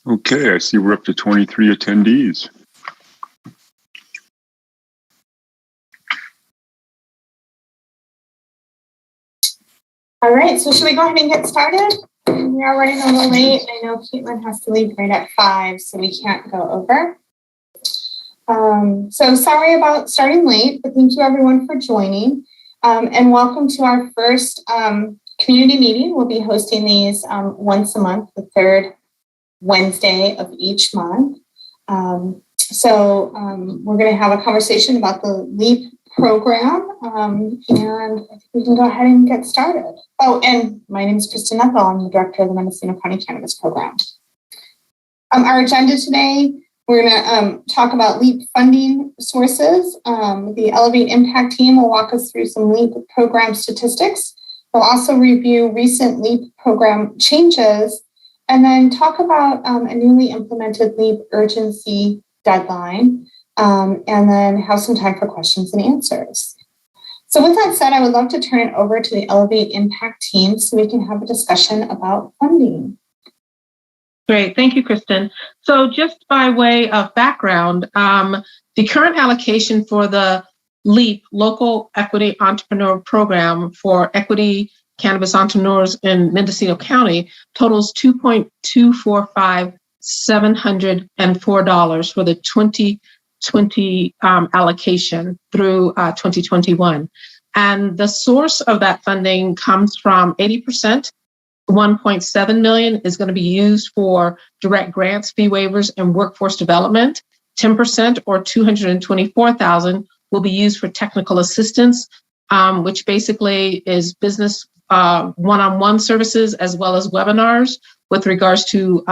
Okay, I see we're up to 23 attendees. All right, so should we go ahead and get started? We are running a little late. I know Caitlin has to leave right at 5, so we can't go over. So sorry about starting late, but thank you everyone for joining. And welcome to our first community meeting. We'll be hosting these once a month, the third Wednesday of each month. So we're going to have a conversation about the LEAP program, and I think we can go ahead and get started. Oh, and my name is Kristen Ethel. I'm the director of the Mendocino County Cannabis Program. Our agenda today, we're going to talk about LEAP funding sources. The Elevate Impact team will walk us through some LEAP program statistics. We'll also review recent LEAP program changes, and then talk about a newly implemented LEAP urgency deadline, and then have some time for questions and answers. So with that said, I would love to turn it over to the Elevate Impact team so we can have a discussion about funding. Great, thank you, Kristen. So just by way of background, the current allocation for the LEAP, Local Equity Entrepreneur Program for equity cannabis entrepreneurs in Mendocino County totals $2,245,704 for the 2020 allocation through 2021. And the source of that funding comes from 80%, $1.7 million is going to be used for direct grants, fee waivers, and workforce development. 10% or $224,000 will be used for technical assistance, which basically is business one-on-one services as well as webinars with regards to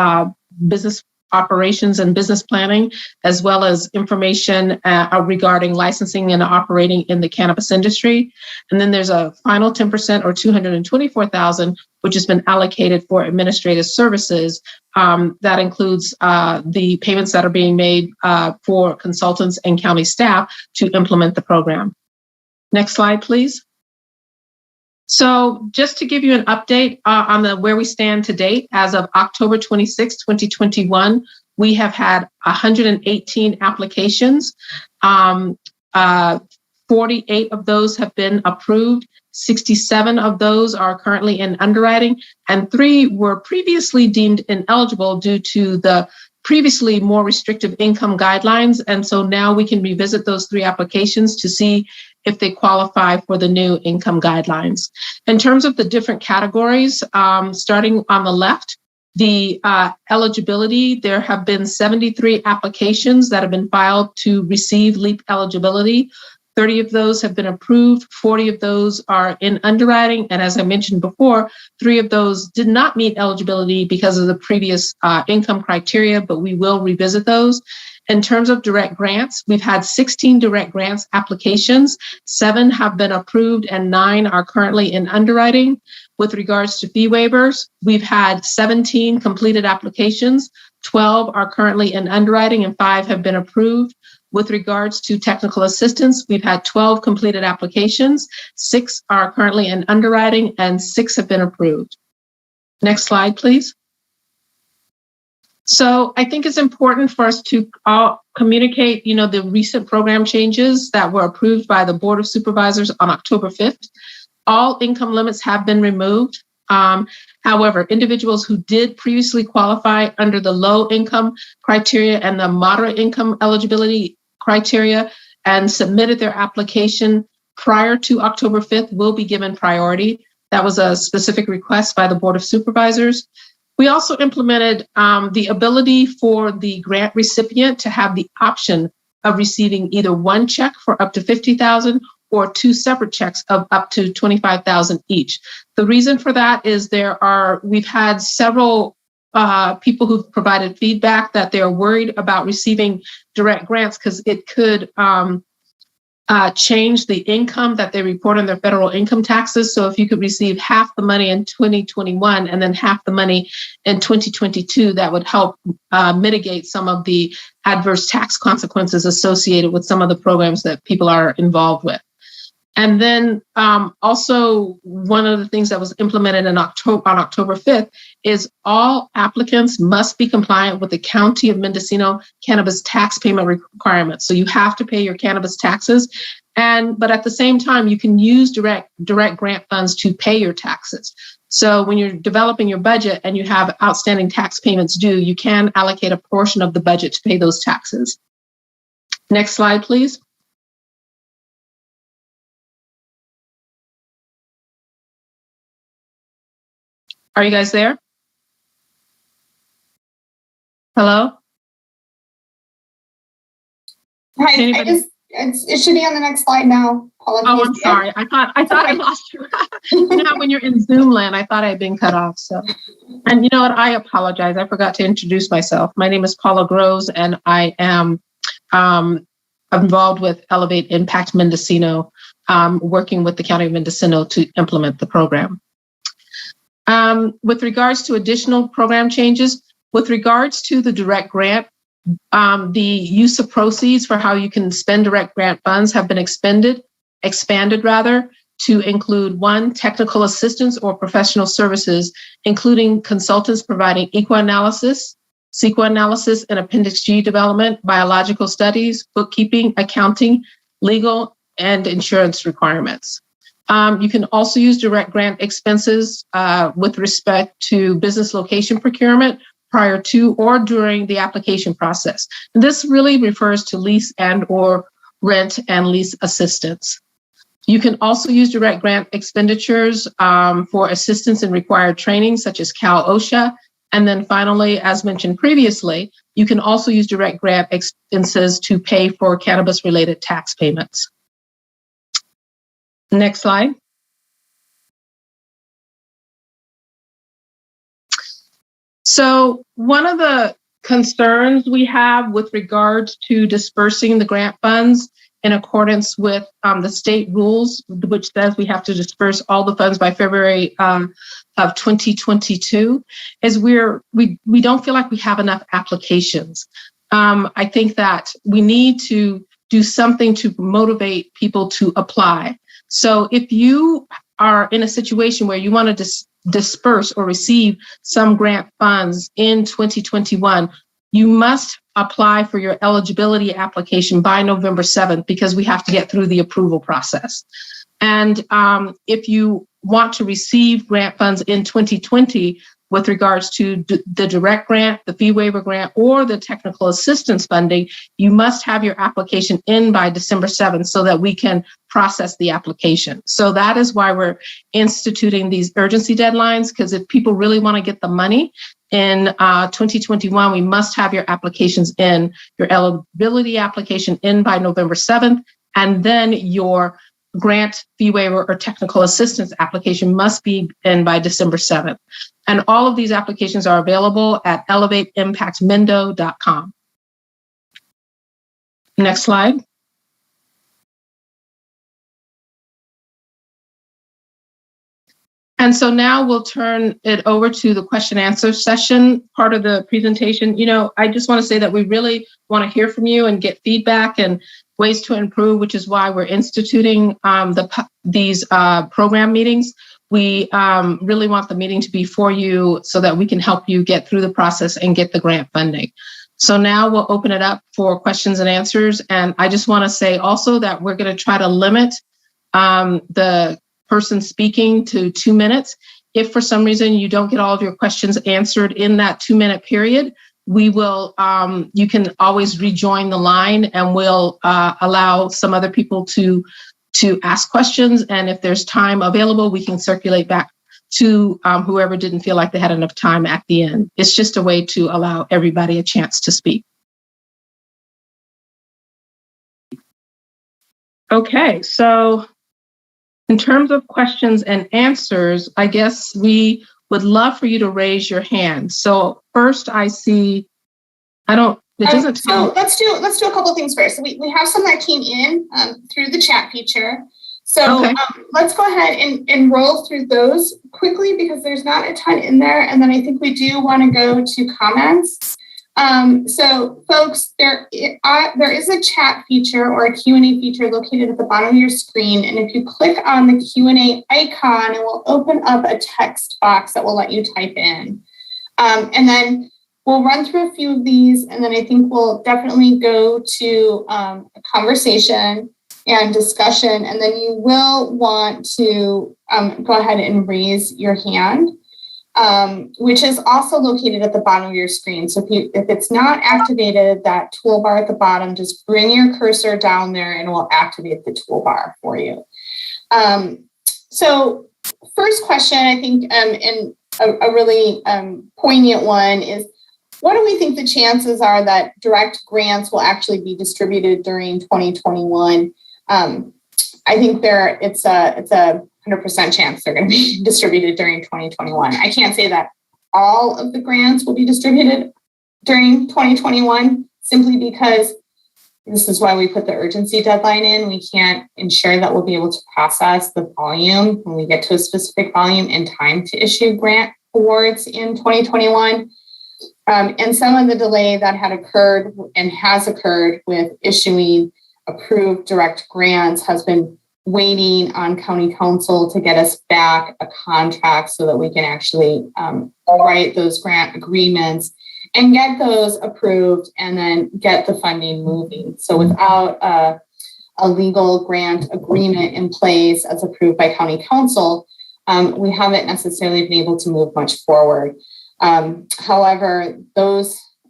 business operations and business planning, as well as information regarding licensing and operating in the cannabis industry. And then there's a final 10% or $224,000, which has been allocated for administrative services. That includes the payments that are being made for consultants and county staff to implement the program. Next slide, please. So just to give you an update on where we stand to date, as of October 26, 2021, we have had 118 applications. 48 of those have been approved. 67 of those are currently in underwriting, and 3 were previously deemed ineligible due to the previously more restrictive income guidelines. And so now we can revisit those 3 applications to see if they qualify for the new income guidelines. In terms of the different categories, starting on the left, the eligibility, there have been 73 applications that have been filed to receive LEAP eligibility. 30 of those have been approved, 40 of those are in underwriting, and as I mentioned before, 3 of those did not meet eligibility because of the previous income criteria, but we will revisit those. In terms of direct grants, we've had 16 direct grants applications, 7 have been approved and 9 are currently in underwriting. With regards to fee waivers, we've had 17 completed applications, 12 are currently in underwriting and 5 have been approved. With regards to technical assistance, we've had 12 completed applications, 6 are currently in underwriting, and 6 have been approved. Next slide, please. So I think it's important for us to communicate, the recent program changes that were approved by the Board of Supervisors on October 5th. All income limits have been removed. However, individuals who did previously qualify under the low income criteria and the moderate income eligibility criteria and submitted their application prior to October 5th will be given priority. That was a specific request by the Board of Supervisors. We also implemented the ability for the grant recipient to have the option of receiving either one check for up to $50,000 or 2 separate checks of up to $25,000 each. The reason for that is we've had several people who've provided feedback that they're worried about receiving direct grants because it could change the income that they report on their federal income taxes. So if you could receive half the money in 2021 and then half the money in 2022, that would help mitigate some of the adverse tax consequences associated with some of the programs that people are involved with. And then also one of the things that was implemented on October 5th is all applicants must be compliant with the County of Mendocino cannabis tax payment requirements. So you have to pay your cannabis taxes, but at the same time, you can use direct grant funds to pay your taxes. So when you're developing your budget and you have outstanding tax payments due, you can allocate a portion of the budget to pay those taxes. Next slide, please. Are you guys there? Hello? Hi, it should be on the next slide now. Apologies. Oh, I'm sorry. I thought I lost you. When you're in Zoom land, I thought I had been cut off. So, and you know what? I apologize. I forgot to introduce myself. My name is Paula Groves, and I am involved with Elevate Impact Mendocino, working with the County of Mendocino to implement the program. With regards to additional program changes, with regards to the direct grant, the use of proceeds for how you can spend direct grant funds have been expanded to include 1, technical assistance or professional services, including consultants providing eco-analysis, psychoanalysis and Appendix G development, biological studies, bookkeeping, accounting, legal, and insurance requirements. You can also use direct grant expenses with respect to business location procurement prior to or during the application process. And this really refers to lease and or rent and lease assistance. You can also use direct grant expenditures for assistance in required training, such as Cal OSHA. And then finally, as mentioned previously, you can also use direct grant expenses to pay for cannabis-related tax payments. Next slide. So one of the concerns we have with regards to dispersing the grant funds in accordance with the state rules, which says we have to disperse all the funds by February of 2022, is we don't feel like we have enough applications. I think that we need to do something to motivate people to apply. So if you are in a situation where you want to disperse or receive some grant funds in 2021, you must apply for your eligibility application by November 7th because we have to get through the approval process. And if you want to receive grant funds in 2020 with regards to the direct grant, the fee waiver grant, or the technical assistance funding, you must have your application in by December 7th so that we can process the application. So that is why we're instituting these urgency deadlines, because if people really want to get the money in 2021, we must have your applications in, your eligibility application in by November 7th, and then your grant, fee waiver, or technical assistance application must be in by December 7th. And all of these applications are available at elevateimpactmendo.com. Next slide. And so now we'll turn it over to the question answer session part of the presentation. I just want to say that we really want to hear from you and get feedback and ways to improve, which is why we're instituting these program meetings. We really want the meeting to be for you so that we can help you get through the process and get the grant funding. So now we'll open it up for questions and answers. And I just want to say also that we're going to try to limit the person speaking to 2 minutes. If for some reason you don't get all of your questions answered in that 2-minute period, we will, you can always rejoin the line, and we'll allow some other people to ask questions. And if there's time available, we can circulate back to whoever didn't feel like they had enough time at the end. It's just a way to allow everybody a chance to speak. Okay, so in terms of questions and answers, I guess we would love for you to raise your hand. So first I see, so let's do a couple of things first. We have some that came in through the chat feature. So okay. Let's go ahead and roll through those quickly because there's not a ton in there. And then I think we do want to go to comments. So folks, there is a chat feature or a Q&A feature located at the bottom of your screen. And if you click on the Q&A icon, it will open up a text box that will let you type in. And then we'll run through a few of these, and then I think we'll definitely go to a conversation and discussion. And then you will want to go ahead and raise your hand. Which is also located at the bottom of your screen. So if it's not activated, that toolbar at the bottom, just bring your cursor down there and it will activate the toolbar for you. So first question, I think, and a really poignant one is, what do we think the chances are that direct grants will actually be distributed during 2021? I think it's a 100% chance they're going to be distributed during 2021. I can't say that all of the grants will be distributed during 2021 simply because this is why we put the urgency deadline in. We can't ensure that we'll be able to process the volume when we get to a specific volume in time to issue grant awards in 2021. And some of the delay that had occurred and has occurred with issuing approved direct grants has been waiting on county council to get us back a contract so that we can actually write those grant agreements and get those approved and then get the funding moving. So without a legal grant agreement in place as approved by county council, we haven't necessarily been able to move much forward. However,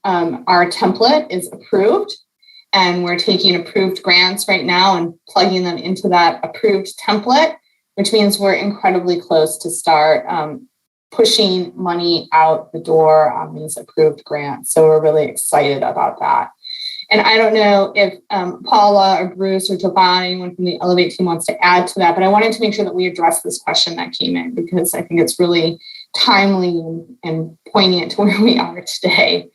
our template is approved. And we're taking approved grants right now and plugging them into that approved template, which means we're incredibly close to start pushing money out the door on these approved grants. So we're really excited about that. And I don't know if Paula or Bruce or Jovan, anyone from the Elevate team wants to add to that, but I wanted to make sure that we address this question that came in because I think it's really timely and poignant to where we are today.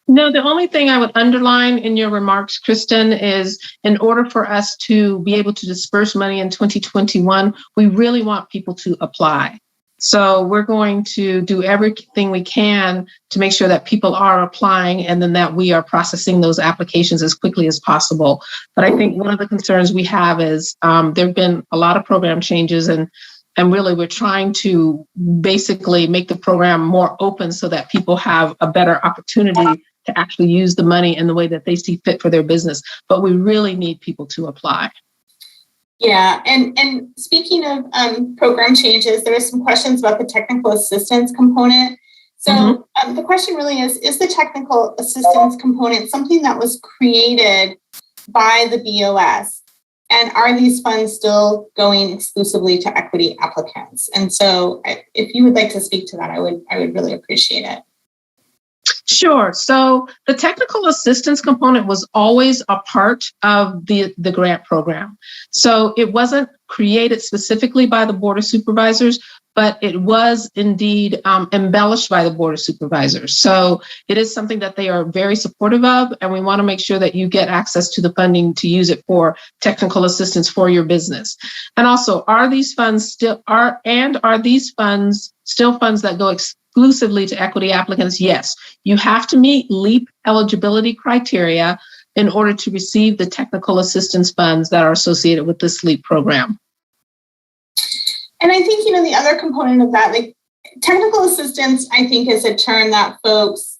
No, the only thing I would underline in your remarks, Kristen, is in order for us to be able to disperse money in 2021, we really want people to apply. So we're going to do everything we can to make sure that people are applying and then that we are processing those applications as quickly as possible. But I think one of the concerns we have is there have been a lot of program changes and really we're trying to basically make the program more open so that people have a better opportunity to actually use the money in the way that they see fit for their business. But we really need people to apply. Yeah, and speaking of program changes, there are some questions about the technical assistance component. So the question really is the technical assistance component something that was created by the BOS? And are these funds still going exclusively to equity applicants? And so if you would like to speak to that, I would really appreciate it. Sure. So the technical assistance component was always a part of the grant program. So it wasn't created specifically by the Board of Supervisors, but it was indeed embellished by the Board of Supervisors. So it is something that they are very supportive of, and we want to make sure that you get access to the funding to use it for technical assistance for your business. And also, are these funds still funds that go exclusively to equity applicants? Yes. You have to meet LEAP eligibility criteria in order to receive the technical assistance funds that are associated with this LEAP program. And I think, the other component of that, like technical assistance, I think is a term that folks,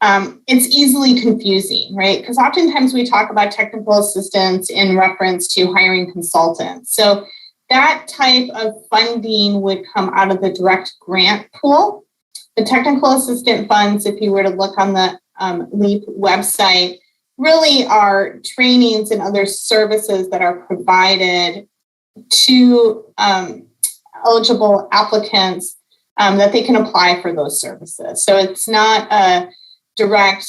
it's easily confusing, right? Because oftentimes we talk about technical assistance in reference to hiring consultants. So that type of funding would come out of the direct grant pool. The technical assistant funds, if you were to look on the LEAP website, really are trainings and other services that are provided to eligible applicants that they can apply for those services. So it's not a direct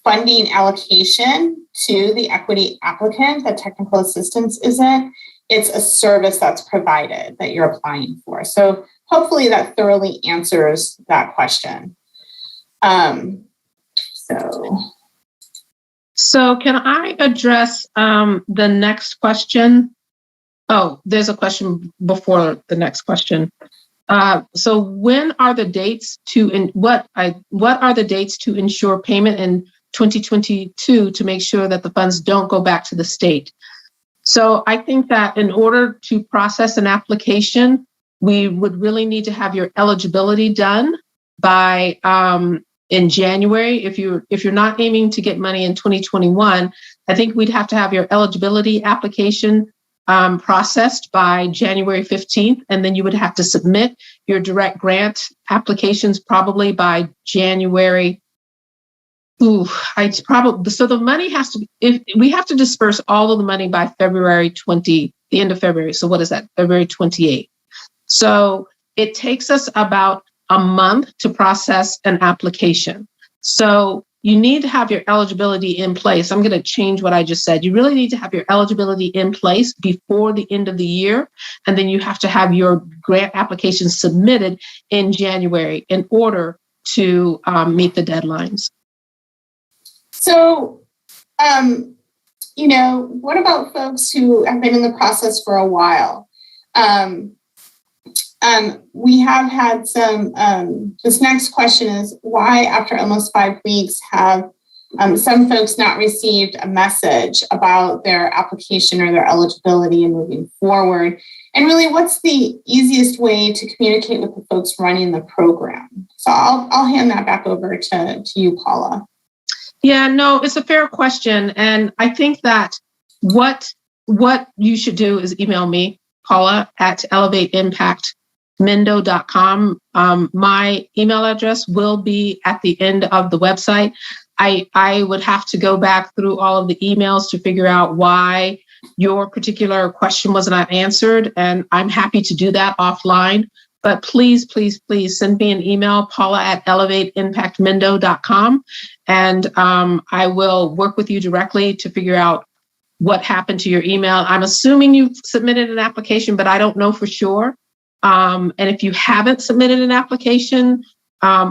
funding allocation to the equity applicant that technical assistance isn't. It's a service that's provided that you're applying for. So hopefully that thoroughly answers that question. So can I address the next question? Oh, there's a question before the next question. So when are the dates what are the dates to ensure payment in 2022 to make sure that the funds don't go back to the state? So I think that in order to process an application, we would really need to have your eligibility done by in January. If you're not aiming to get money in 2021, I think we'd have to have your eligibility application processed by January 15th, and then you would have to submit your direct grant applications probably by January. So the money has to be, we have to disperse all of the money by the end of February. So what is that? February 28th. So it takes us about a month to process an application. So you need to have your eligibility in place. I'm going to change what I just said. You really need to have your eligibility in place before the end of the year. And then you have to have your grant application submitted in January in order to meet the deadlines. So, what about folks who have been in the process for a while? We have had some, this next question is why after almost 5 weeks have some folks not received a message about their application or their eligibility and moving forward? And really, what's the easiest way to communicate with the folks running the program? So I'll hand that back over to you, Paula. Yeah, no, it's a fair question. And I think that what you should do is email me, Paula, at elevateimpactmendo.com. My email address will be at the end of the website. I would have to go back through all of the emails to figure out why your particular question was not answered. And I'm happy to do that offline. But please, please, please send me an email, Paula at elevateimpactmendo.com. And I will work with you directly to figure out what happened to your email. I'm assuming you've submitted an application, but I don't know for sure. And if you haven't submitted an application,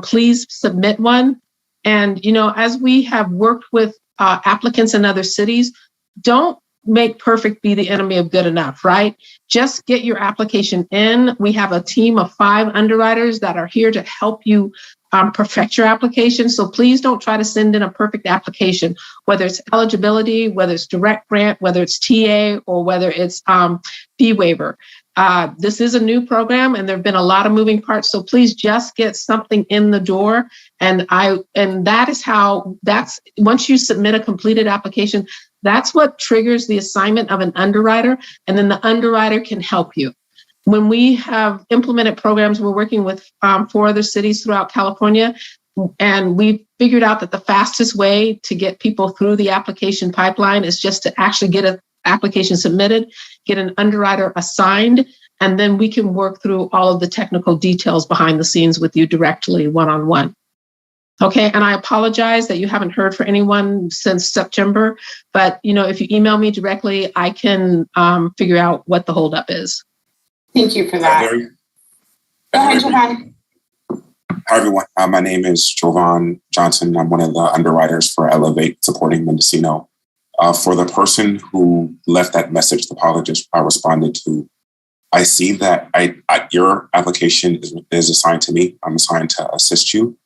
please submit one. And, as we have worked with applicants in other cities, don't make perfect be the enemy of good enough, right? Just get your application in. We have a team of 5 underwriters that are here to help you perfect your application. So please don't try to send in a perfect application, whether it's eligibility, whether it's direct grant, whether it's TA, or whether it's fee waiver. This is a new program and there have been a lot of moving parts. So please just get something in the door. And that's once you submit a completed application, that's what triggers the assignment of an underwriter. And then the underwriter can help you. When we have implemented programs, we're working with 4 other cities throughout California. And we figured out that the fastest way to get people through the application pipeline is just to actually get an application submitted, get an underwriter assigned, and then we can work through all of the technical details behind the scenes with you directly one-on-one. Okay, and I apologize that you haven't heard from anyone since September, but if you email me directly, I can figure out what the holdup is. Thank you for that. Go ahead, Jovan. Hi, everyone. My name is Jovan Johnson. I'm one of the underwriters for Elevate supporting Mendocino. For the person who left that message, the apologist I responded to, I see that your application is assigned to me. I'm assigned to assist you.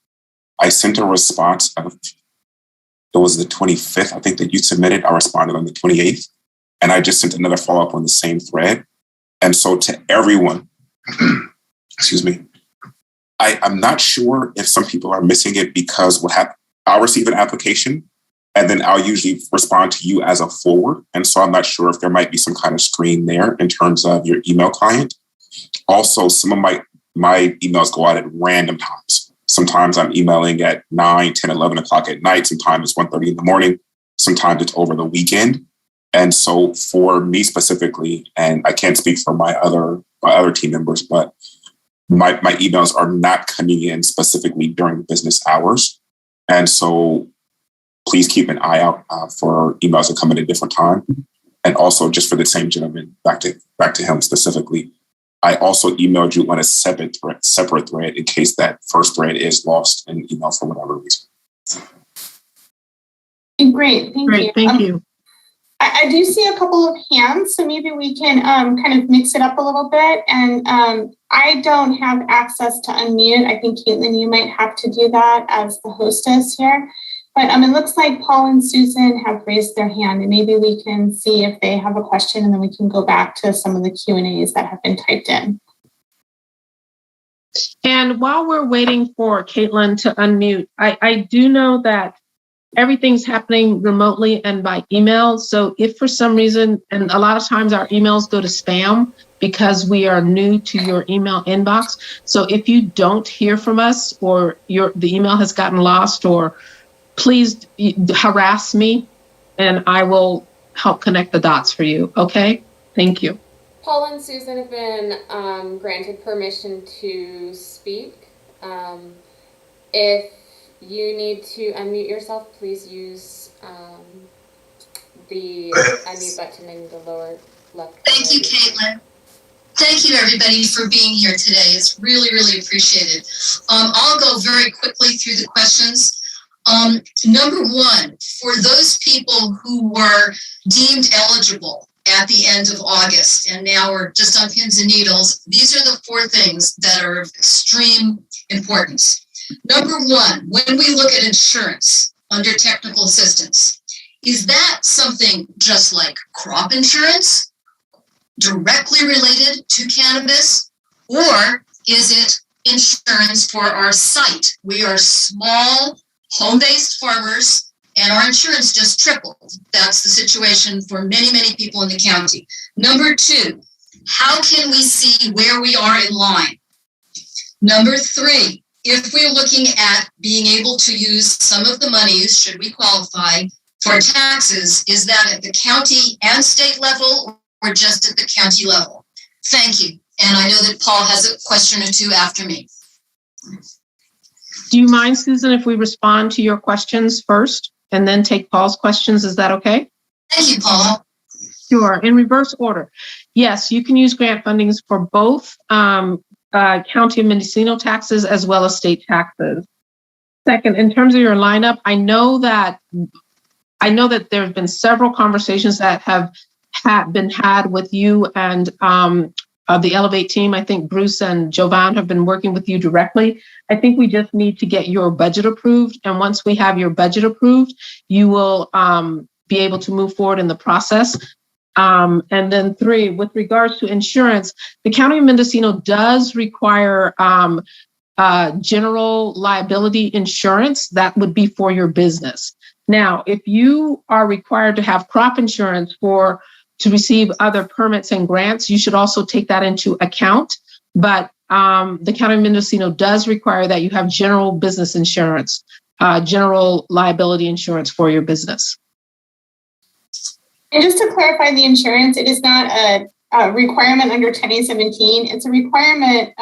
I sent a response. It was the 25th, I think, that you submitted. I responded on the 28th. And I just sent another follow-up on the same thread. And so to everyone, excuse me, I'm not sure if some people are missing it because I'll receive an application and then I'll usually respond to you as a forward. And so I'm not sure if there might be some kind of screen there in terms of your email client. Also, some of my emails go out at random times. Sometimes I'm emailing at 9, 10, 11 o'clock at night. Sometimes it's 1:30 in the morning. Sometimes it's over the weekend. And so for me specifically, and I can't speak for my other team members, but my emails are not coming in specifically during business hours. And so please keep an eye out for emails that come at a different time. And also just for the same gentleman, back to him specifically, I also emailed you on a separate thread in case that first thread is lost in email for whatever reason. Great, thank you. Thank you. I do see a couple of hands, so maybe we can kind of mix it up a little bit. And I don't have access to unmute. I think, Caitlin, you might have to do that as the hostess here. But it looks like Paul and Susan have raised their hand, and maybe we can see if they have a question, and then we can go back to some of the Q&As that have been typed in. And while we're waiting for Caitlin to unmute, I do know that everything's happening remotely and by email. So if for some reason, and a lot of times our emails go to spam because we are new to your email inbox. So if you don't hear from us or the email has gotten lost, or please harass me and I will help connect the dots for you. Okay? Thank you. Paul and Susan have been granted permission to speak. If you need to unmute yourself, please use the unmute button in the lower left corner. Thank you, Caitlin. Thank you, everybody, for being here today. It's really, really appreciated. I'll go very quickly through the questions. Number one, for those people who were deemed eligible at the end of August and now are just on pins and needles, these are the 4 things that are of extreme importance. Number one, when we look at insurance under technical assistance, is that something just like crop insurance, directly related to cannabis, or is it insurance for our site? We are small, home-based farmers, and our insurance just tripled. That's the situation for many, many people in the county. Number two, how can we see where we are in line? Number three, if we're looking at being able to use some of the monies, should we qualify for taxes, is that at the county and state level or just at the county level? Thank you. And I know that Paul has a question or two after me. Do you mind, Susan, if we respond to your questions first and then take Paul's questions? Is that okay? Thank you, Paul. Sure. In reverse order. Yes, you can use grant fundings for both County of Mendocino taxes as well as state taxes. Second, in terms of your lineup, I know that there have been several conversations that have been had with you and the Elevate team. I think Bruce and Jovan have been working with you directly. I think we just need to get your budget approved. And once we have your budget approved, you will be able to move forward in the process. And then three, with regards to insurance, the County of Mendocino does require general liability insurance. That would be for your business. Now, if you are required to have crop insurance to receive other permits and grants, you should also take that into account. But the County of Mendocino does require that you have general business insurance, general liability insurance for your business. And just to clarify the insurance, it is not a requirement under 10A17. It's a requirement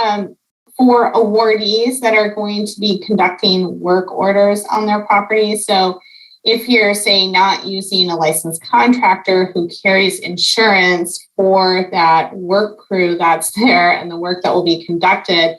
for awardees that are going to be conducting work orders on their property. So if you're, say, not using a licensed contractor who carries insurance for that work crew that's there and the work that will be conducted,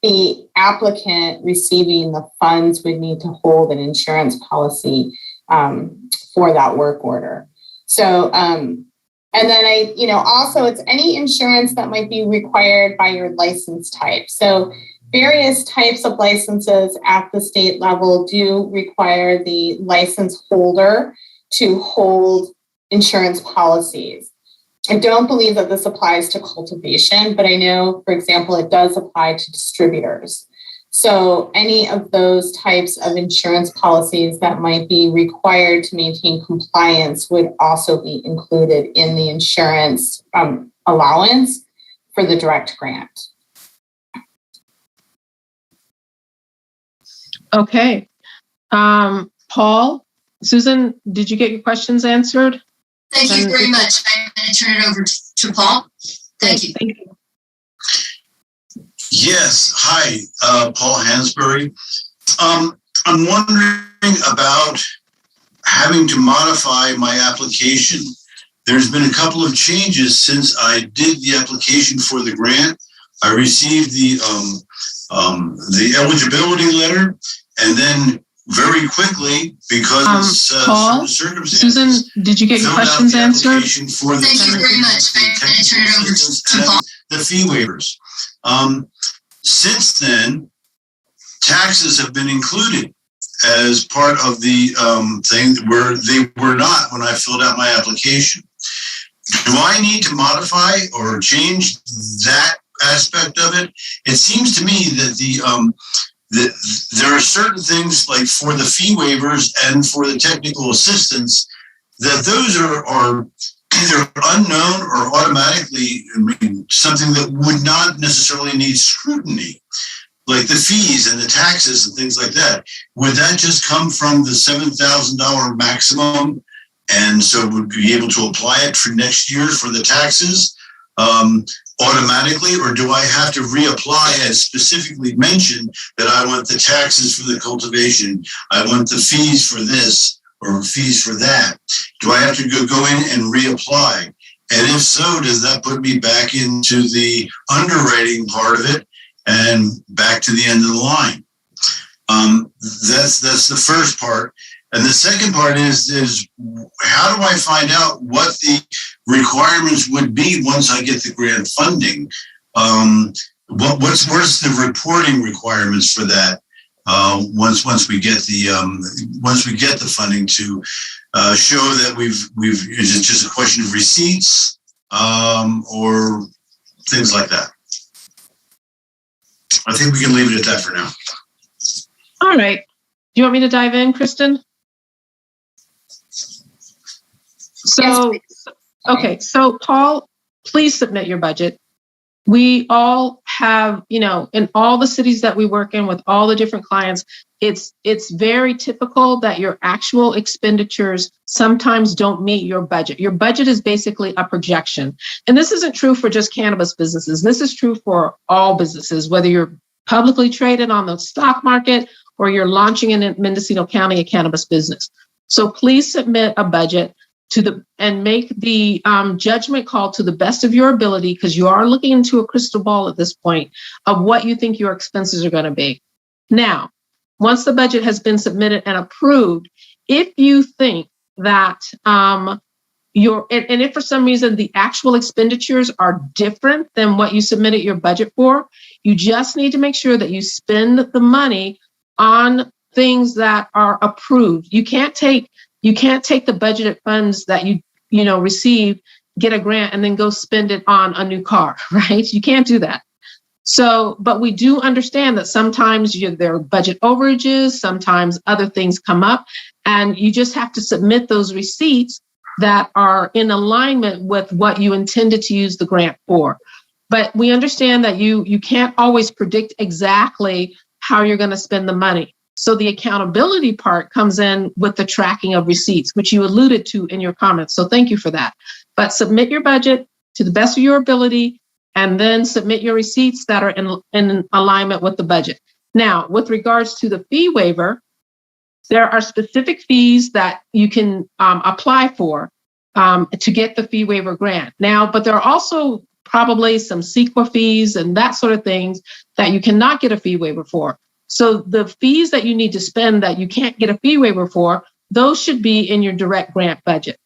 the applicant receiving the funds would need to hold an insurance policy for that work order. So, and then also it's any insurance that might be required by your license type. So various types of licenses at the state level do require the license holder to hold insurance policies. I don't believe that this applies to cultivation, but I know, for example, it does apply to distributors. So any of those types of insurance policies that might be required to maintain compliance would also be included in the insurance allowance for the direct grant. Okay. Paul, Susan, did you get your questions answered? Thank you very much. I'm going to turn it over to Paul. Thank you. Thank you. Yes. Hi, Paul Hansberry. I'm wondering about having to modify my application. There's been a couple of changes since I did the application for the grant. I received the eligibility letter, and then very quickly, because Paul, certain circumstances, Susan, did you get your questions answered? For the Thank you very much. I'm going to turn it over to Paul. The fee waivers. Since then, taxes have been included as part of the thing where they were not when I filled out my application. Do I need to modify or change that aspect of it? It seems to me that there are certain things like for the fee waivers and for the technical assistance that those are either unknown or automatically something that would not necessarily need scrutiny, like the fees and the taxes and things like that. Would that just come from the $7,000 maximum, and so would be able to apply it for next year for the taxes automatically, or do I have to reapply as specifically mentioned that I want the taxes for the cultivation, I want the fees for this or fees for that? Do I have to go in and reapply? And if so, does that put me back into the underwriting part of it and back to the end of the line? That's the first part. And the second part is how do I find out what the requirements would be once I get the grant funding? What's the reporting requirements for that? Once we get the funding to show that is it just a question of receipts or things like that? I think we can leave it at that for now. All right. Do you want me to dive in, Kristen? So, okay. So Paul, please submit your budget. We all have, in all the cities that we work in with all the different clients, it's very typical that your actual expenditures sometimes don't meet your budget. Your budget is basically a projection. And this isn't true for just cannabis businesses. This is true for all businesses, whether you're publicly traded on the stock market or you're launching in Mendocino County a cannabis business. So please submit a budget and make the judgment call to the best of your ability, because you are looking into a crystal ball at this point of what you think your expenses are going to be. Now, once the budget has been submitted and approved, if you think that and if for some reason the actual expenditures are different than what you submitted your budget for, you just need to make sure that you spend the money on things that are approved. You can't take the budgeted funds that you receive, get a grant, and then go spend it on a new car, right? You can't do that. So, but we do understand that sometimes there are budget overages, sometimes other things come up, and you just have to submit those receipts that are in alignment with what you intended to use the grant for. But we understand that you can't always predict exactly how you're going to spend the money. So the accountability part comes in with the tracking of receipts, which you alluded to in your comments. So thank you for that. But submit your budget to the best of your ability and then submit your receipts that are in alignment with the budget. Now, with regards to the fee waiver, there are specific fees that you can apply for to get the fee waiver grant. Now, but there are also probably some CEQA fees and that sort of things that you cannot get a fee waiver for. So the fees that you need to spend that you can't get a fee waiver for, those should be in your direct grant budget.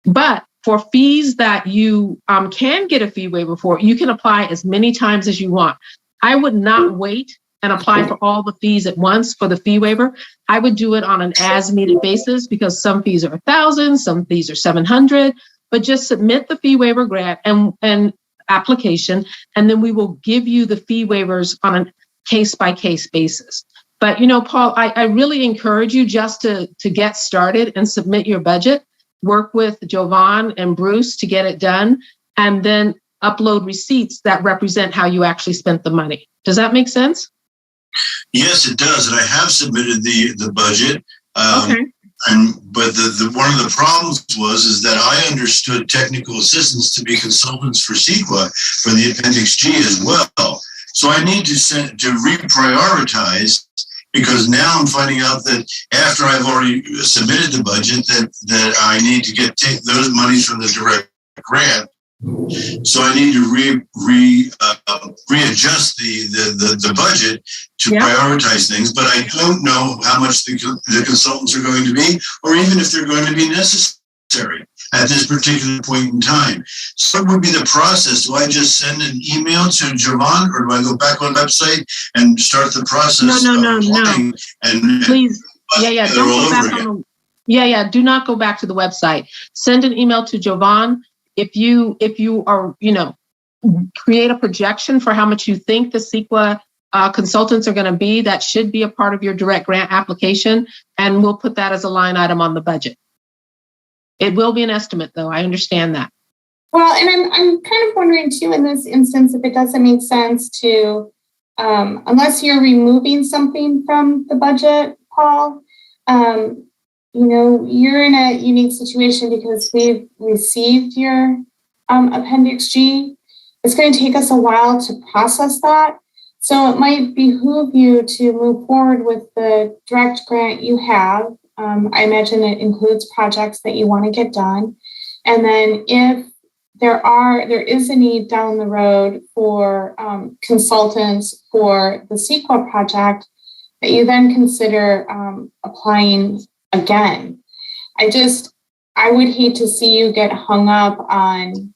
But for fees that you can get a fee waiver for, you can apply as many times as you want. I would not wait and apply for all the fees at once for the fee waiver. I would do it on an as-needed basis because some fees are 1,000, some fees are 700, but just submit the fee waiver grant and application, and then we will give you the fee waivers on a case-by-case basis. But, Paul, I really encourage you just to get started and submit your budget, work with Jovan and Bruce to get it done, and then upload receipts that represent how you actually spent the money. Does that make sense? Yes, it does. And I have submitted the budget. Okay. But the one of the problems is that I understood technical assistants to be consultants for CEQA for the Appendix G as well. So I need to reprioritize, because now I'm finding out that after I've already submitted the budget that I need to take those monies from the direct grant. So I need to readjust the budget to prioritize things, but I don't know how much the consultants are going to be, or even if they're going to be necessary at this particular point in time. So what would be the process? Do I just send an email to Jovan, or do I go back on the website and start the process? No. And please, don't go back on the, do not go back to the website. Send an email to Jovan. If you are, create a projection for how much you think the CEQA consultants are going to be, that should be a part of your direct grant application, and we'll put that as a line item on the budget. It will be an estimate, though. I understand that. Well, and I'm kind of wondering too, in this instance, if it doesn't make sense to, unless you're removing something from the budget, Paul, you're in a unique situation because we've received your Appendix G. It's going to take us a while to process that. So it might behoove you to move forward with the direct grant you have. I imagine it includes projects that you want to get done. And then if there is a need down the road for consultants for the CEQA project, that you then consider applying again. I would hate to see you get hung up on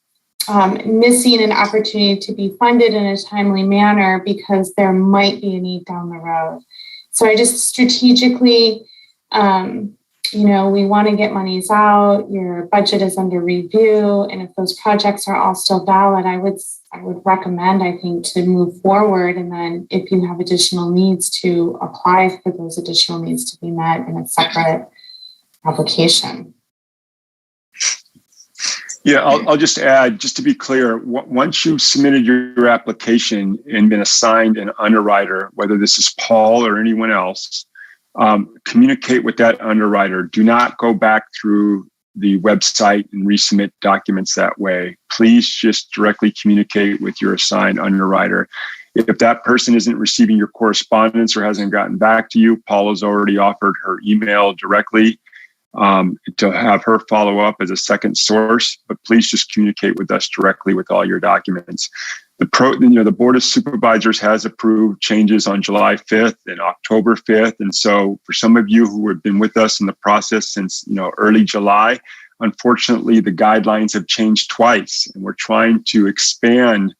missing an opportunity to be funded in a timely manner because there might be a need down the road. So I just strategically, we want to get monies out. Your budget is under review, and if those projects are all still valid, I would recommend, I think, to move forward. And then if you have additional needs, to apply for those additional needs to be met in a separate application. Yeah, I'll just add, just to be clear, once you've submitted your application and been assigned an underwriter, whether this is Paul or anyone else, communicate with that underwriter. Do not go back through the website and resubmit documents that way. Please just directly communicate with your assigned underwriter. If that person isn't receiving your correspondence or hasn't gotten back to you, Paul has already offered her email directly to have her follow up as a second source, but please just communicate with us directly with all your documents. The Board of Supervisors has approved changes on July 5th and October 5th. And so for some of you who have been with us in the process since, early July, unfortunately, the guidelines have changed twice, and we're trying to expand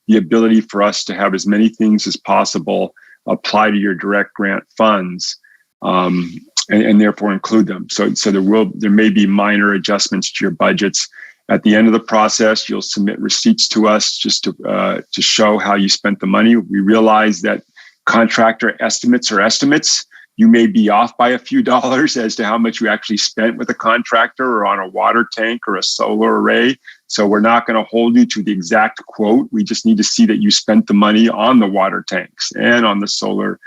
the ability for us to have as many things as possible apply to your direct grant funds. And therefore include them. So there may be minor adjustments to your budgets. At the end of the process, you'll submit receipts to us just to show how you spent the money. We realize that contractor estimates are estimates. You may be off by a few dollars as to how much you actually spent with a contractor or on a water tank or a solar array. So we're not going to hold you to the exact quote. We just need to see that you spent the money on the water tanks and on the solar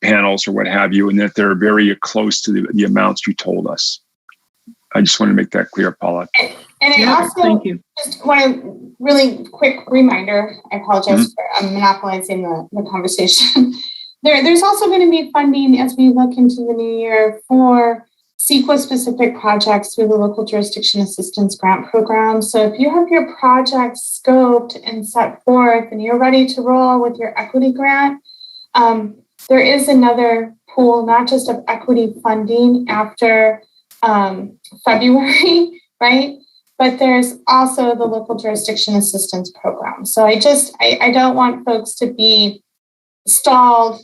panels or what have you, and that they're very close to the amounts you told us. I just want to make that clear, Paula. And I also thank you. just want a really quick reminder. I apologize for monopolizing the conversation. There's also going to be funding as we look into the new year for CEQA-specific projects through the Local Jurisdiction Assistance Grant Program. So if you have your project scoped and set forth and you're ready to roll with your equity grant, there is another pool, not just of equity funding after February, right? But there's also the Local Jurisdiction Assistance Program. So I don't want folks to be stalled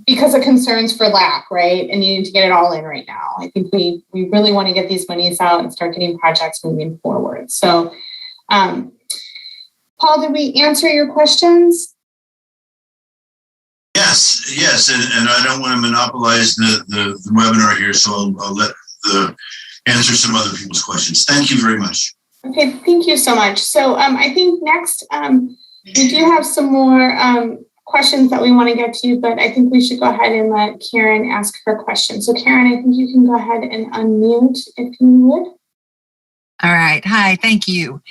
because of concerns for lack, right? And you need to get it all in right now. I think we really want to get these monies out and start getting projects moving forward. So, Paul, did we answer your questions? Yes, and I don't want to monopolize the webinar here, so I'll let answer some other people's questions. Thank you very much. Okay, thank you so much. So I think next we do have some more questions that we want to get to, but I think we should go ahead and let Karen ask her question. So Karen, I think you can go ahead and unmute if you would. All right. Hi, thank you.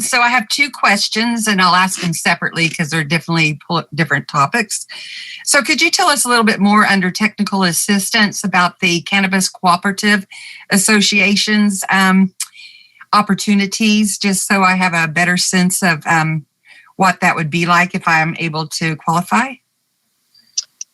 So I have two questions and I'll ask them separately because they're definitely different topics. So could you tell us a little bit more under technical assistance about the Cannabis Cooperative Association's opportunities, just so I have a better sense of what that would be like if I'm able to qualify?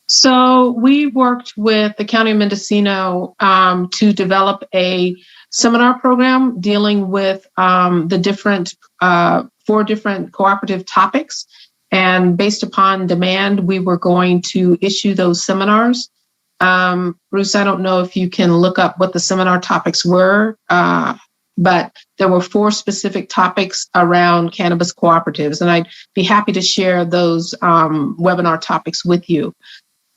So we worked with the County of Mendocino to develop a seminar program dealing with the different 4 different cooperative topics. And based upon demand, we were going to issue those seminars. Bruce, I don't know if you can look up what the seminar topics were, but there were 4 specific topics around cannabis cooperatives, and I'd be happy to share those webinar topics with you.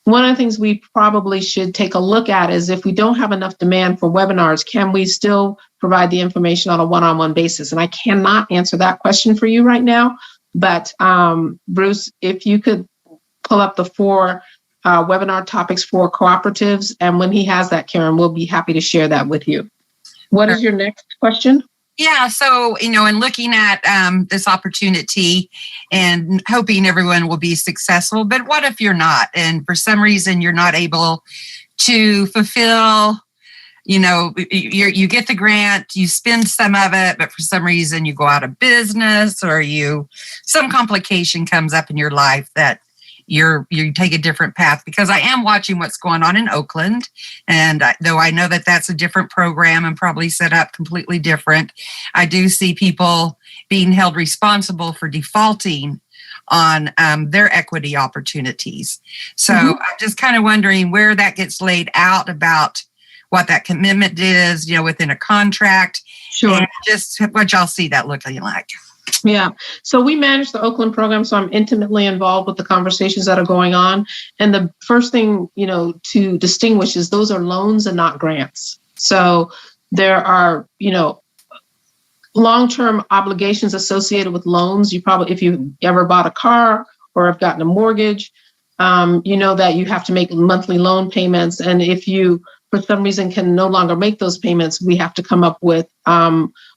One of the things we probably should take a look at is if we don't have enough demand for webinars, can we still provide the information on a one-on-one basis? And I cannot answer that question for you right now, but Bruce, if you could pull up the 4 webinar topics for cooperatives, and when he has that, Karen, we'll be happy to share that with you. What is your next question? Yeah, so, in looking at this opportunity and hoping everyone will be successful, but what if you're not? And for some reason, you're not able to fulfill, you get the grant, you spend some of it, but for some reason you go out of business or some complication comes up in your life that you take a different path, because I am watching what's going on in Oakland. And though I know that that's a different program and probably set up completely different, I do see people being held responsible for defaulting on their equity opportunities. So I'm just kind of wondering where that gets laid out about what that commitment is, within a contract. Sure. And just what y'all see that looking like. Yeah. So we manage the Oakland program, so I'm intimately involved with the conversations that are going on. And the first thing, to distinguish is those are loans and not grants. So there are, long-term obligations associated with loans. You probably, if you ever bought a car or have gotten a mortgage, you know that you have to make monthly loan payments. And if you, for some reason, can no longer make those payments, we have to come up with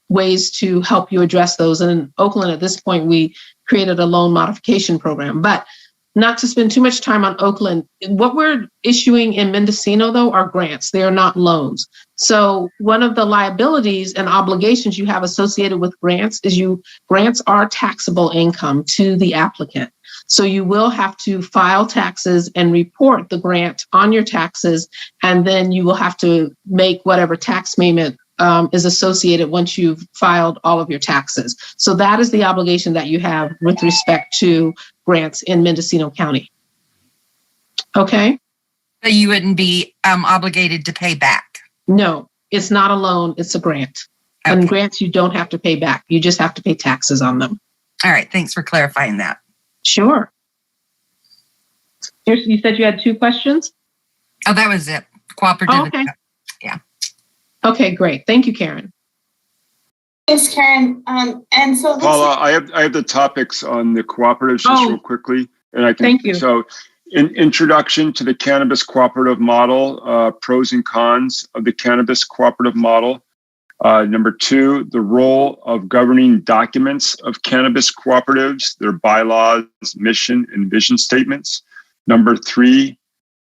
ways to help you address those. And in Oakland, at this point, we created a loan modification program. But not to spend too much time on Oakland, what we're issuing in Mendocino, though, are grants. They are not loans. So one of the liabilities and obligations you have associated with grants is grants are taxable income to the applicant. So you will have to file taxes and report the grant on your taxes, and then you will have to make whatever tax payment is associated once you've filed all of your taxes. So that is the obligation that you have with respect to grants in Mendocino County. Okay? So you wouldn't be obligated to pay back? No, it's not a loan, it's a grant. Okay. And grants you don't have to pay back. You just have to pay taxes on them. All right, thanks for clarifying that. Sure. You said you had 2 questions? Oh, that was it. Cooperative. Oh, okay. Yeah. Okay, great. Thank you, Karen. Thanks, Karen. And so Paula, I have the topics on the cooperatives just real quickly, and I can. Thank you. So, introduction to the cannabis cooperative model, pros and cons of the cannabis cooperative model, Number 2, the role of governing documents of cannabis cooperatives, their bylaws, mission, and vision statements. Number 3,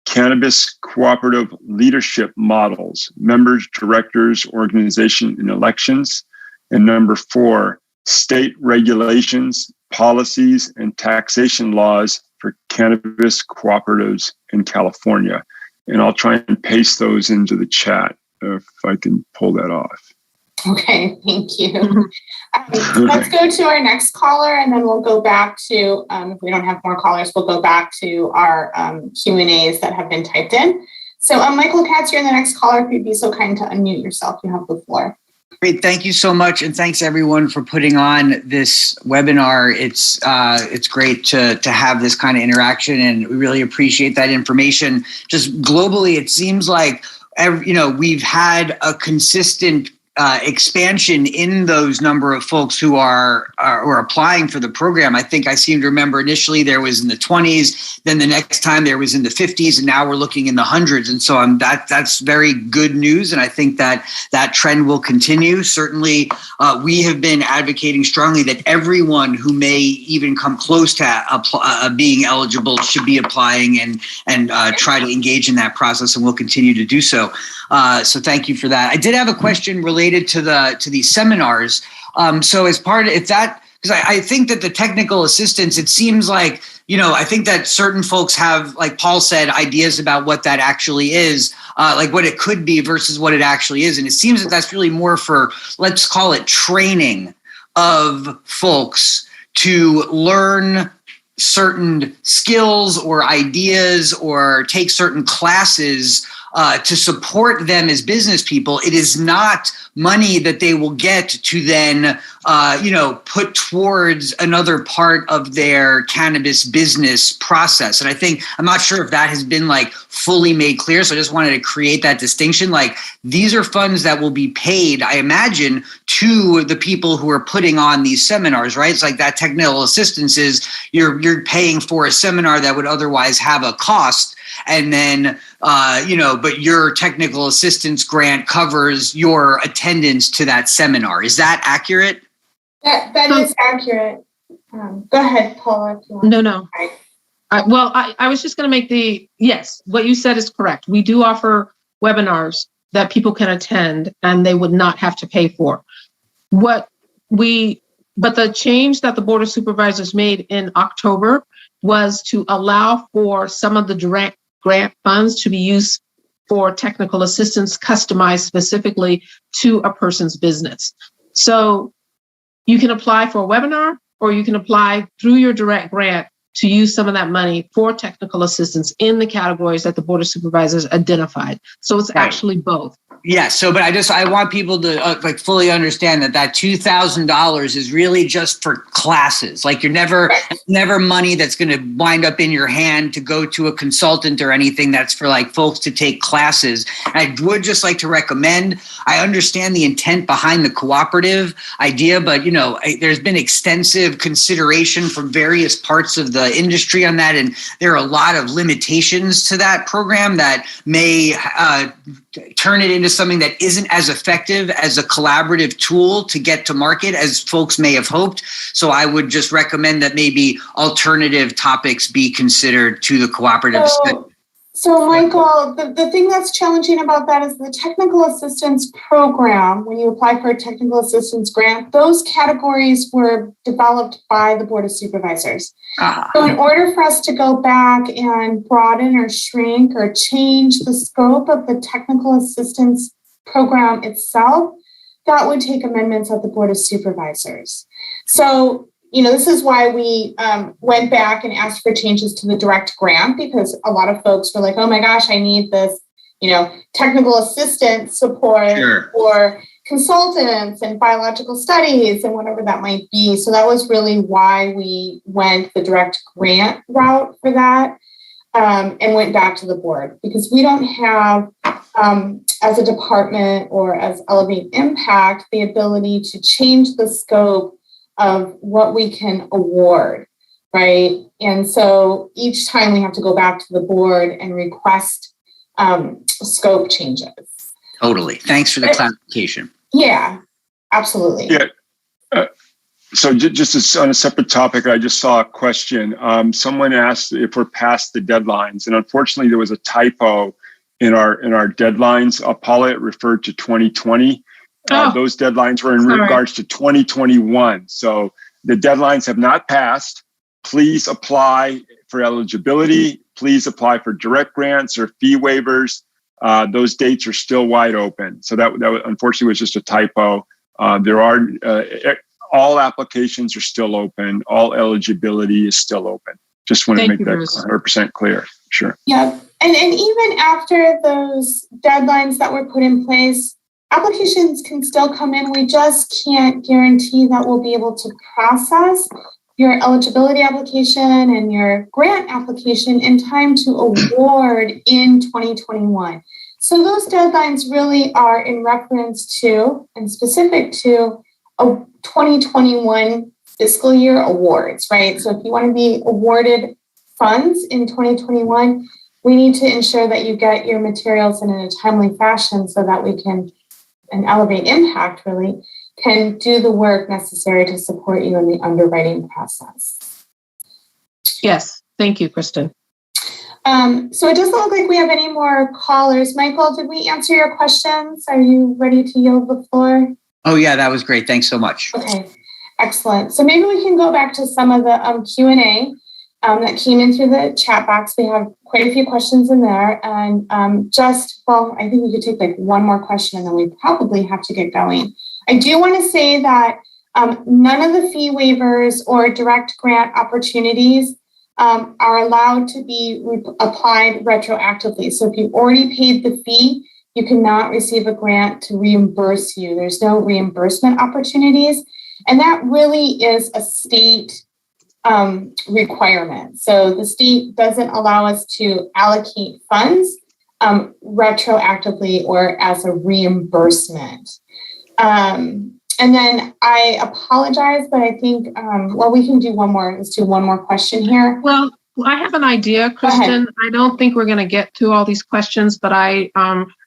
cannabis cooperative leadership models, members, directors, organization, and elections. And number 4, state regulations, policies, and taxation laws for cannabis cooperatives in California. And I'll try and paste those into the chat if I can pull that off. Okay, thank you. Let's go to our next caller, and then we'll go back to, if we don't have more callers, we'll go back to our Q&As that have been typed in. So Michael Katz, you're the next caller. If you'd be so kind to unmute yourself, you have the floor. Great, thank you so much, and thanks everyone for putting on this webinar. It's great to have this kind of interaction, and we really appreciate that information. Just globally, it seems like we've had a consistent expansion in those number of folks who are applying for the program. I think I seem to remember initially there was in the 20s, then the next time there was in the 50s, and now we're looking in the hundreds. And so that's very good news. And I think that trend will continue. Certainly, we have been advocating strongly that everyone who may even come close to being eligible should be applying and try to engage in that process, and we'll continue to do so. So thank you for that. I did have a question related to these seminars. So as part of because I think that the technical assistance, it seems like, I think that certain folks have, like Paul said, ideas about what that actually is, like what it could be versus what it actually is. And it seems that that's really more for, let's call it training of folks to learn certain skills or ideas or take certain classes to support them as business people. It is not money that they will get to then, put towards another part of their cannabis business process. And I think, I'm not sure if that has been fully made clear. So I just wanted to create that distinction. These are funds that will be paid, I imagine, to the people who are putting on these seminars, right? It's like that technical assistance is you're paying for a seminar that would otherwise have a cost. And then, but your technical assistance grant covers your attendance to that seminar. Is that accurate? That is accurate. Go ahead, Paula. No. I was just going to make yes, what you said is correct. We do offer webinars that people can attend and they would not have to pay for. But the change that the Board of Supervisors made in October was to allow for some of the direct grant funds to be used for technical assistance customized specifically to a person's business. So you can apply for a webinar, or you can apply through your direct grant to use some of that money for technical assistance in the categories that the Board of Supervisors identified. So it's actually both. Yeah. So, but I want people to fully understand that $2,000 is really just for classes. You're never money that's going to wind up in your hand to go to a consultant or anything. That's for folks to take classes. I would just like to recommend, I understand the intent behind the cooperative idea, but there's been extensive consideration from various parts of the industry on that. And there are a lot of limitations to that program that may turn it into something that isn't as effective as a collaborative tool to get to market as folks may have hoped. So I would just recommend that maybe alternative topics be considered to the cooperative. So Michael, the thing that's challenging about that is the technical assistance program. When you apply for a technical assistance grant, those categories were developed by the Board of Supervisors. So in order for us to go back and broaden or shrink or change the scope of the technical assistance program itself, that would take amendments at the Board of Supervisors. So this is why we went back and asked for changes to the direct grant, because a lot of folks were like, oh my gosh, I need this, technical assistance support for consultants and biological studies and whatever that might be. So that was really why we went the direct grant route for that and went back to the board, because we don't have, as a department or as Elevate Impact, the ability to change the scope of what we can award, right? And so each time we have to go back to the board and request scope changes. Totally. Thanks for the clarification. Yeah, absolutely. Yeah. So just on a separate topic, I just saw a question. Someone asked if we're past the deadlines, and unfortunately, there was a typo in our deadlines. Paula, it referred to 2020. Those deadlines were in regards to 2021. So the deadlines have not passed. Please apply for eligibility. Please apply for direct grants or fee waivers. Those dates are still wide open. So that unfortunately was just a typo. There are all applications are still open. All eligibility is still open. Just want to make that 100% clear. Sure. Yeah. And even after those deadlines that were put in place, applications can still come in. We just can't guarantee that we'll be able to process your eligibility application and your grant application in time to award in 2021. So those deadlines really are in reference to and specific to a 2021 fiscal year awards, right? So if you want to be awarded funds in 2021, we need to ensure that you get your materials in a timely fashion so that we can, and Elevate Impact really, can do the work necessary to support you in the underwriting process. Yes, thank you, Kristen. So it doesn't look like we have any more callers. Michael, did we answer your questions? Are you ready to yield the floor? Oh yeah, that was great. Thanks so much. Okay, excellent. So maybe we can go back to some of the Q&A that came in through the chat box. We have quite a few questions in there. And I think we could take like one more question and then we probably have to get going. I do want to say that none of the fee waivers or direct grant opportunities are allowed to be applied retroactively. So if you've already paid the fee, you cannot receive a grant to reimburse you. There's no reimbursement opportunities. And that really is a state requirement. So the state doesn't allow us to allocate funds retroactively or as a reimbursement. And then I apologize, but I think, we can do one more. Let's do one more question here. Well, I have an idea, Kristen. I don't think we're going to get to all these questions, but I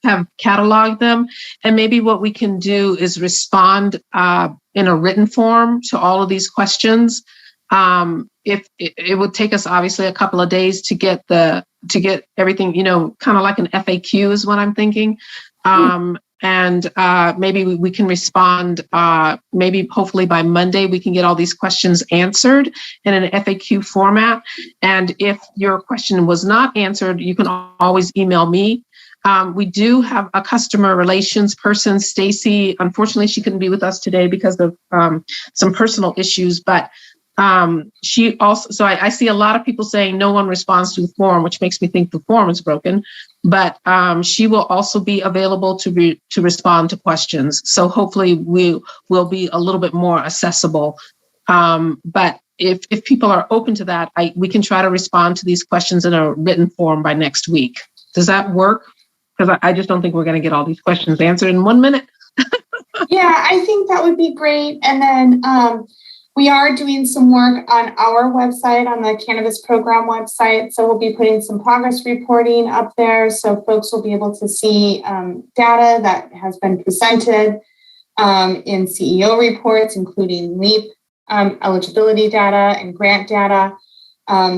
have cataloged them. And maybe what we can do is respond in a written form to all of these questions. If it would take us obviously a couple of days to get everything, kind of like an FAQ is what I'm thinking. And maybe we can respond, maybe hopefully by Monday, we can get all these questions answered in an FAQ format. And if your question was not answered, you can always email me. We do have a customer relations person, Stacy. Unfortunately, she couldn't be with us today because of some personal issues, but she also, so I see a lot of people saying no one responds to the form, which makes me think the form is broken, but she will also be available to respond to questions. So hopefully we will be a little bit more accessible. But if people are open to that, we can try to respond to these questions in a written form by next week. Does that work? Because I just don't think we're going to get all these questions answered in 1 minute. Yeah, I think that would be great. And then we are doing some work on our website, on the Cannabis Program website. So we'll be putting some progress reporting up there so folks will be able to see data that has been presented in CEO reports, including LEAP eligibility data and grant data.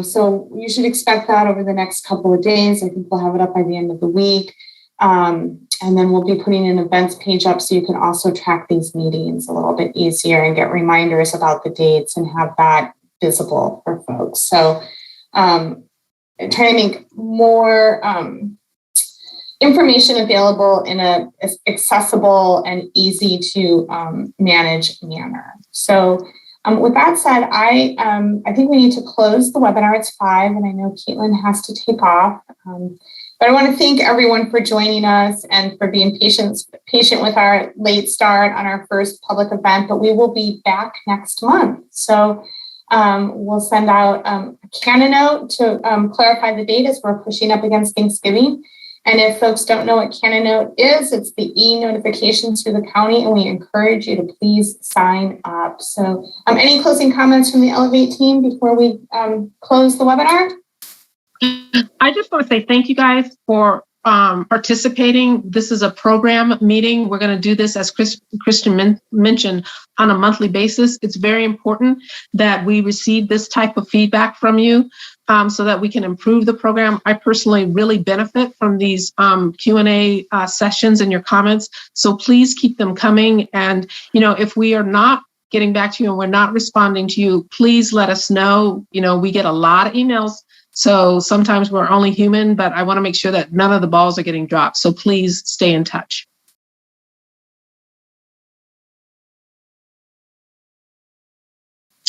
So you should expect that over the next couple of days. I think we'll have it up by the end of the week. And then we'll be putting an events page up so you can also track these meetings a little bit easier and get reminders about the dates and have that visible for folks. So trying to make more information available in a accessible and easy to manage manner. So with that said, I think we need to close the webinar. It's 5, and I know Caitlin has to take off. But I want to thank everyone for joining us and for being patient with our late start on our first public event, but we will be back next month. So we'll send out a Canna note to clarify the date as we're pushing up against Thanksgiving. And if folks don't know what Canna note is, it's the e-notifications through the county, and we encourage you to please sign up. So any closing comments from the Elevate team before we close the webinar? I just want to say thank you guys for participating. This is a program meeting. We're going to do this, as Christian mentioned, on a monthly basis. It's very important that we receive this type of feedback from you so that we can improve the program. I personally really benefit from these Q&A sessions and your comments. So please keep them coming. And, if we are not getting back to you and we're not responding to you, please let us know. We get a lot of emails. So sometimes we're only human, but I want to make sure that none of the balls are getting dropped. So please stay in touch.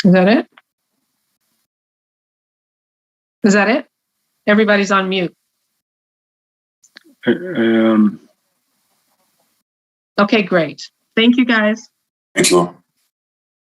Is that it? Is that it? Everybody's on mute. Okay, great. Thank you, guys. Thank you all.